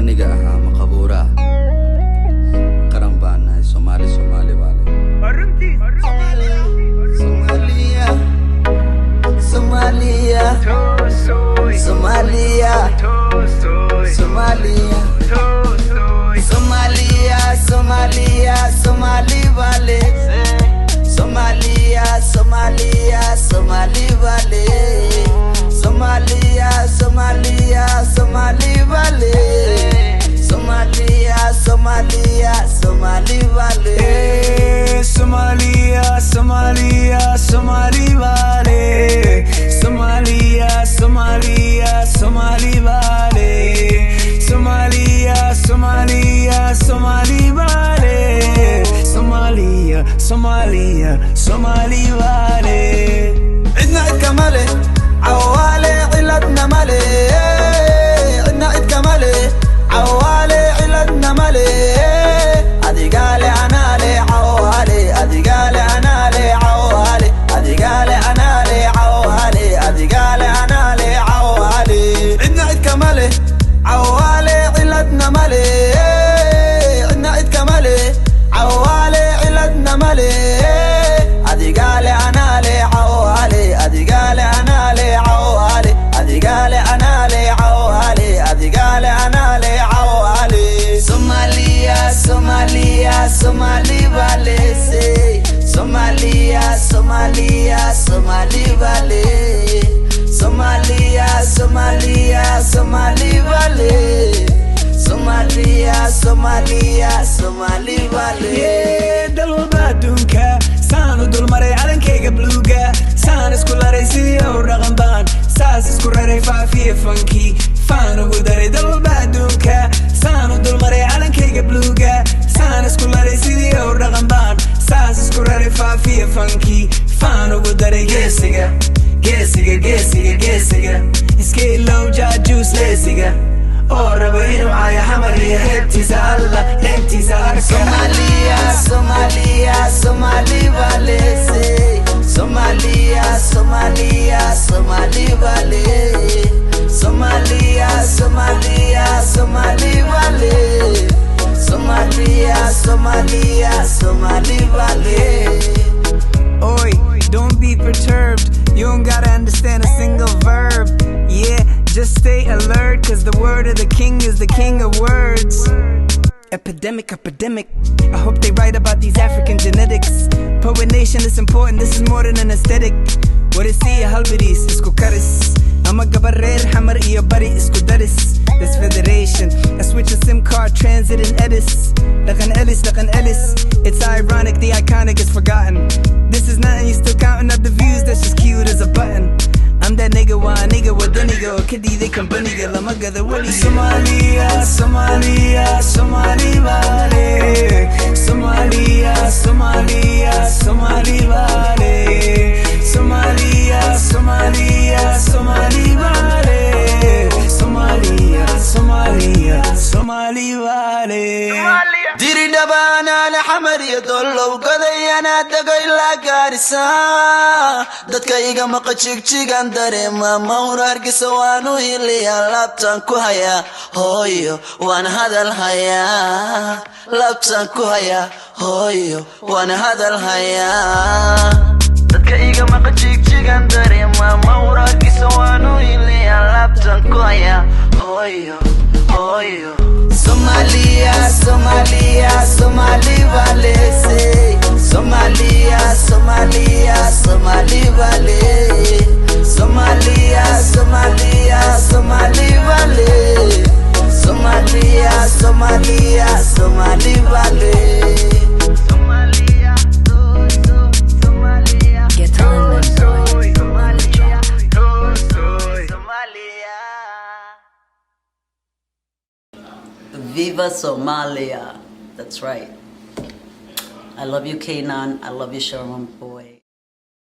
aniga ahaa maqabuura qaran baan nahay Soomaali baale Somalia Somali vale عدنا عد كمالي عوالي علتنا مالي عدنا عد كمالي عوالي علتنا مالي أدي قالي أنا لي عوالي أدي قالي أنا لي عوالي أدي قالي أنا لي عوالي أدي قالي أنا لي عوالي عدنا عد كمالي عوالي علتنا مالي عدنا عد كمالي عوالي علتنا مالي أدي قالي أنا لي عوالي أدي قالي أنا لي عوالي أدي قالي أنا لي عوالي أدي قالي أنا لي عوالي Somalia Somali vale Somalia Somali vale Somalia Somali vale Somali vale dalbadunka saanu dulmaray calankayga bluuga saan isku laray sidii oo dhaqan baan saas isku raray faafiye funky faan ugu daray dalbadunka saanu dulmaray calankayga bluuga saan isku laray sidii oo dhaqan baan saas isku raray faafiye funky faan ugu daray geesiga iska ilow juice leesiga oo rabo inuu caayo xamar iyo heebtiisa alla heebtiisa arka Somali vale Somalia vale Somalia vale Somali vale Oi, don't be perturbed. You don't gotta understand a single verb. Yeah, just stay alert, cause the word of the king is the king of words. Epidemic I hope they write about these African genetics. Poet nation is important, this is more than an aesthetic. What is see halbidis, isku karis Ama gabarer hamar iyo bari isku daris. This federation, I switch a SIM card, transit and edis. Lakan Ellis It's ironic, the iconic is forgotten. This is nothing, you still counting up the views, that's just cute as a button. I'm that nigga, why nigga, what the nigga, kidi they come bunny girl, I'm a gather wali Somalia vale Somalia vale diri dabana la xamar iyo dolow gadayana dagay la gaarisa dadka iga maqajigjigan dareema mawrarkiisa waanu hiliya labtan ku haya hooyo waan hadal haya labtan ku haya hooyo waan hadal haya dadka iga maqajigjigan dareema mawrarkiisa waanu hiliya labtan ku haya hooyo Somalia vale Somalia vale Somalia vale Somali vale Get on them, boy. Viva Somalia. That's right. I love you, Kanan. I love you, Sherman boy.